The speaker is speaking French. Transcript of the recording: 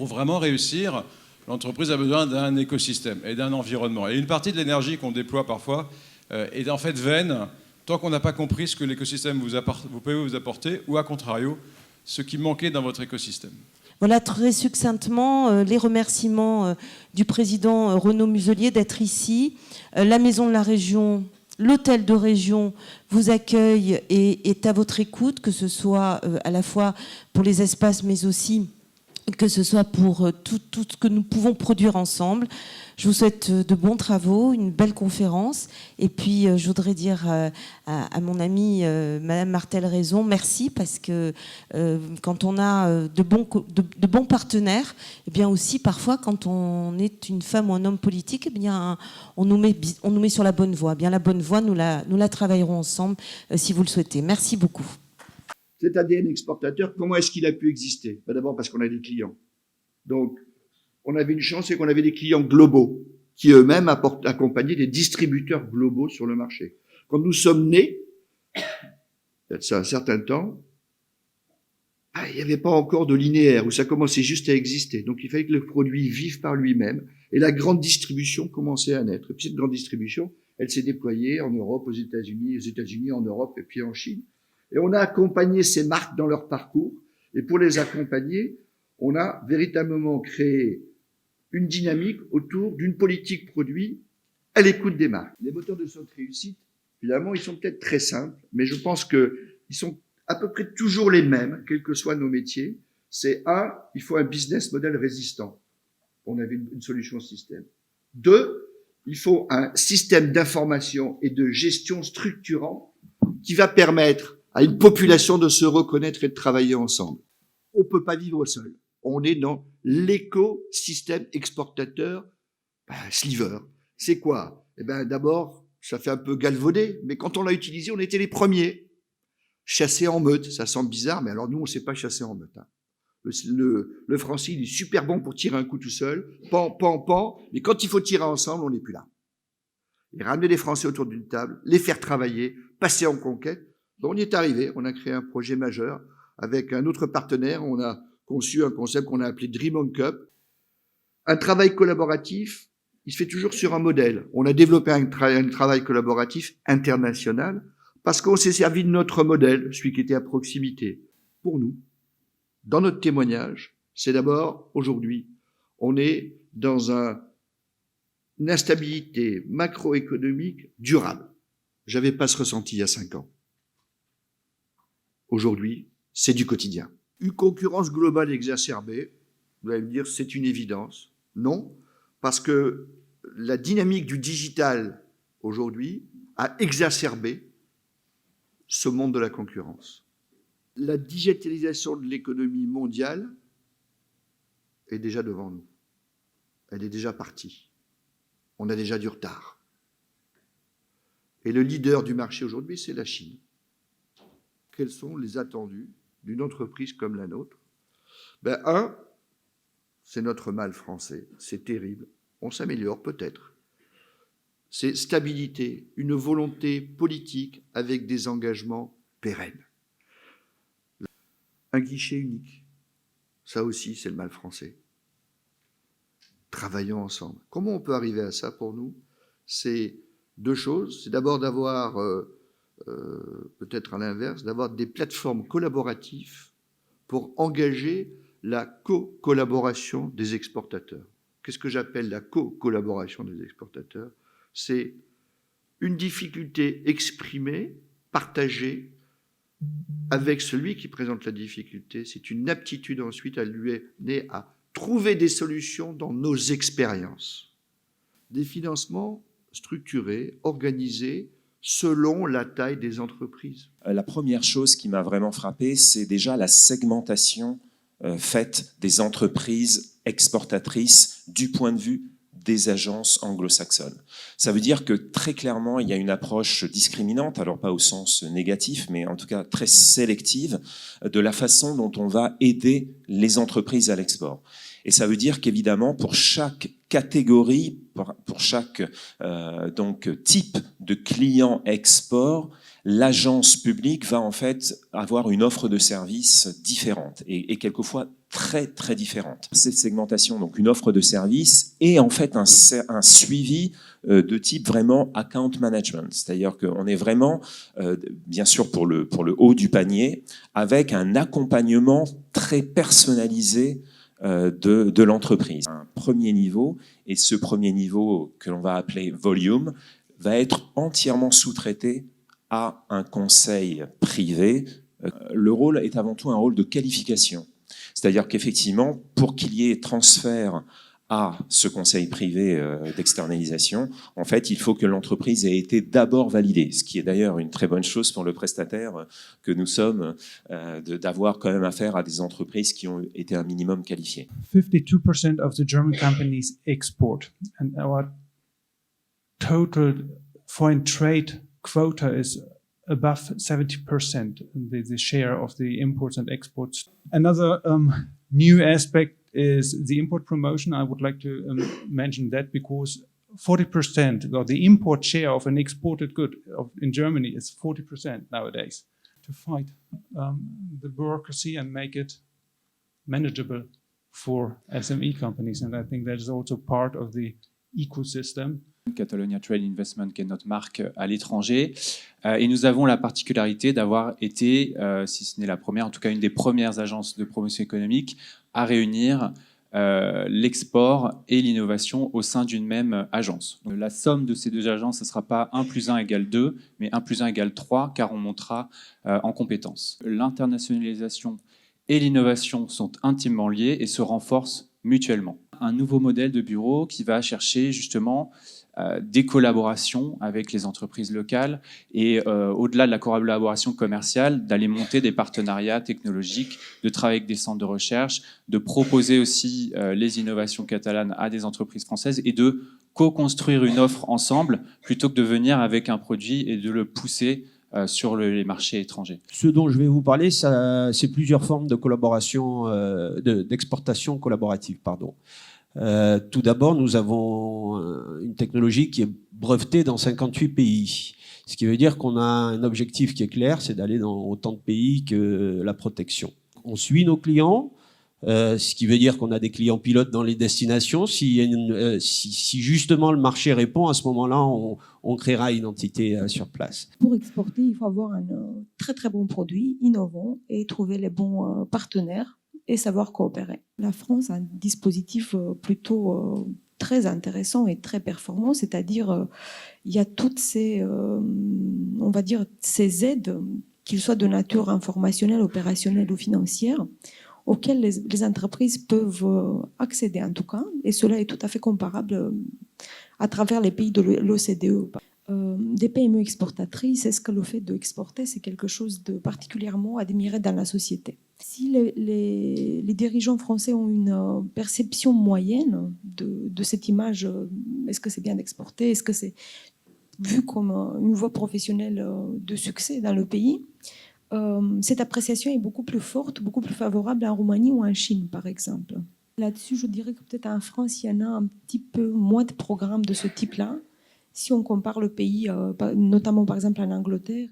pour vraiment réussir, l'entreprise a besoin d'un écosystème et d'un environnement. Et une partie de l'énergie qu'on déploie parfois est en fait vaine tant qu'on n'a pas compris ce que l'écosystème vous pouvez vous apporter, ou à contrario, ce qui manquait dans votre écosystème. Voilà très succinctement les remerciements du président Renaud Muselier d'être ici. La Maison de la Région, l'hôtel de région vous accueille et est à votre écoute, que ce soit à la fois pour les espaces, mais aussi que ce soit pour tout ce que nous pouvons produire ensemble. Je vous souhaite de bons travaux, une belle conférence. Et puis, je voudrais dire à mon amie Madame Martel-Raison, merci, parce que quand on a de bons partenaires, eh bien aussi, parfois, quand on est une femme ou un homme politique, eh bien, on nous met sur la bonne voie. Eh bien, la bonne voie, nous la travaillerons ensemble, si vous le souhaitez. Merci beaucoup. Cet ADN exportateur, comment est-ce qu'il a pu exister? D'abord parce qu'on a des clients. Donc, on avait une chance, c'est qu'on avait des clients globaux qui eux-mêmes accompagnaient des distributeurs globaux sur le marché. Quand nous sommes nés, peut-être ça un certain temps, il n'y avait pas encore de linéaire, où ça commençait juste à exister. Donc, il fallait que le produit vive par lui-même. Et la grande distribution commençait à naître. Et puis, cette grande distribution, elle s'est déployée en Europe, aux États-Unis, en Europe et puis en Chine. Et on a accompagné ces marques dans leur parcours. Et pour les accompagner, on a véritablement créé une dynamique autour d'une politique produit à l'écoute des marques. Les moteurs de cette réussite, finalement, ils sont peut-être très simples, mais je pense qu'ils sont à peu près toujours les mêmes, quels que soient nos métiers. C'est il faut un business model résistant. On avait une solution système. 2, il faut un système d'information et de gestion structurant qui va permettre à une population de se reconnaître et de travailler ensemble. On peut pas vivre seul. On est dans l'écosystème exportateur sliver. C'est quoi? Eh ben, d'abord, ça fait un peu galvaudé, mais quand on l'a utilisé, on était les premiers. Chasser en meute, ça semble bizarre, mais alors nous, on sait pas chasser en meute. Hein. Le français, il est super bon pour tirer un coup tout seul, pan, mais quand il faut tirer ensemble, on n'est plus là. Et ramener les Français autour d'une table, les faire travailler, passer en conquête. Bon, on y est arrivé, on a créé un projet majeur avec un autre partenaire, on a conçu un concept qu'on a appelé Dream on Cup. Un travail collaboratif, il se fait toujours sur un modèle. On a développé un travail collaboratif international parce qu'on s'est servi de notre modèle, celui qui était à proximité. Pour nous, dans notre témoignage, c'est d'abord, aujourd'hui, on est dans une instabilité macroéconomique durable. J'avais pas ce ressenti il y a 5 ans. Aujourd'hui, c'est du quotidien. Une concurrence globale exacerbée, vous allez me dire, c'est une évidence. Non, parce que la dynamique du digital, aujourd'hui, a exacerbé ce monde de la concurrence. La digitalisation de l'économie mondiale est déjà devant nous. Elle est déjà partie. On a déjà du retard. Et le leader du marché aujourd'hui, c'est la Chine. Quels sont les attendus d'une entreprise comme la nôtre? C'est notre mal français, c'est terrible, on s'améliore peut-être. C'est stabilité, une volonté politique avec des engagements pérennes. Un guichet unique, ça aussi c'est le mal français. Travaillons ensemble. Comment on peut arriver à ça pour nous? C'est 2 choses, c'est d'abord d'avoir... peut-être à l'inverse, d'avoir des plateformes collaboratives pour engager la co-collaboration des exportateurs. Qu'est-ce que j'appelle la co-collaboration des exportateurs? C'est une difficulté exprimée, partagée avec celui qui présente la difficulté. C'est une aptitude ensuite à lui aider à trouver des solutions dans nos expériences. Des financements structurés, organisés, selon la taille des entreprises. La première chose qui m'a vraiment frappé, c'est déjà la segmentation faite des entreprises exportatrices du point de vue des agences anglo-saxonnes. Ça veut dire que très clairement, il y a une approche discriminante, alors pas au sens négatif, mais en tout cas très sélective, de la façon dont on va aider les entreprises à l'export. Et ça veut dire qu'évidemment, pour chaque catégorie, pour chaque donc type de client export, l'agence publique va en fait avoir une offre de service différente et quelquefois très très différente. Cette segmentation, donc une offre de service et en fait un suivi de type vraiment account management, c'est-à-dire qu'on est vraiment, bien sûr pour le haut du panier, avec un accompagnement très personnalisé de l'entreprise. Un premier niveau, et ce premier niveau que l'on va appeler volume, va être entièrement sous-traité à un conseil privé. Le rôle est avant tout un rôle de qualification. C'est-à-dire qu'effectivement, pour qu'il y ait transfert à ce conseil privé d'externalisation, en fait, il faut que l'entreprise ait été d'abord validée, ce qui est d'ailleurs une très bonne chose pour le prestataire que nous sommes, d'avoir quand même affaire à des entreprises qui ont été un minimum qualifiées. 52% of the German companies export, and our total foreign trade quota is above 70%, the share of the imports and exports. Another new aspect is the import promotion. I would like to mention that because 40%, or the import share of an exported good in Germany is 40% nowadays. To fight the bureaucracy and make it manageable for SME companies, and I think that is also part of the ecosystem. Catalonia Trade Investment, qui est notre marque à l'étranger. Et nous avons la particularité d'avoir été, si ce n'est la première, en tout cas une des premières agences de promotion économique à réunir l'export et l'innovation au sein d'une même agence. Donc, la somme de ces deux agences, ce ne sera pas 1 + 1 = 2, mais 1 + 1 = 3, car on montera en compétences. L'internationalisation et l'innovation sont intimement liées et se renforcent mutuellement. Un nouveau modèle de bureau qui va chercher justement des collaborations avec les entreprises locales et au-delà de la collaboration commerciale, d'aller monter des partenariats technologiques, de travailler avec des centres de recherche, de proposer aussi les innovations catalanes à des entreprises françaises et de co-construire une offre ensemble plutôt que de venir avec un produit et de le pousser sur les marchés étrangers. Ce dont je vais vous parler, c'est plusieurs formes de collaboration, d'exportation collaborative, pardon. Tout d'abord, nous avons une technologie qui est brevetée dans 58 pays. Ce qui veut dire qu'on a un objectif qui est clair, c'est d'aller dans autant de pays que la protection. On suit nos clients, ce qui veut dire qu'on a des clients pilotes dans les destinations. Si justement le marché répond, à ce moment-là, on créera une entité sur place. Pour exporter, il faut avoir un très très bon produit, innovant, et trouver les bons partenaires et savoir coopérer. La France a un dispositif plutôt très intéressant et très performant, c'est-à-dire il y a toutes ces, on va dire, ces aides, qu'ils soient de nature informationnelle, opérationnelle ou financière, auxquelles les entreprises peuvent accéder en tout cas, et cela est tout à fait comparable à travers les pays de l'OCDE. Des PME exportatrices, est-ce que le fait d'exporter, c'est quelque chose de particulièrement admiré dans la société? Si les dirigeants français ont une perception moyenne de cette image, est-ce que c'est bien d'exporter? Est-ce que c'est vu comme une voie professionnelle de succès dans le pays? Cette appréciation est beaucoup plus forte, beaucoup plus favorable en Roumanie ou en Chine, par exemple. Là-dessus, je dirais que peut-être en France, il y en a un petit peu moins de programmes de ce type-là. Si on compare le pays, notamment par exemple en Angleterre.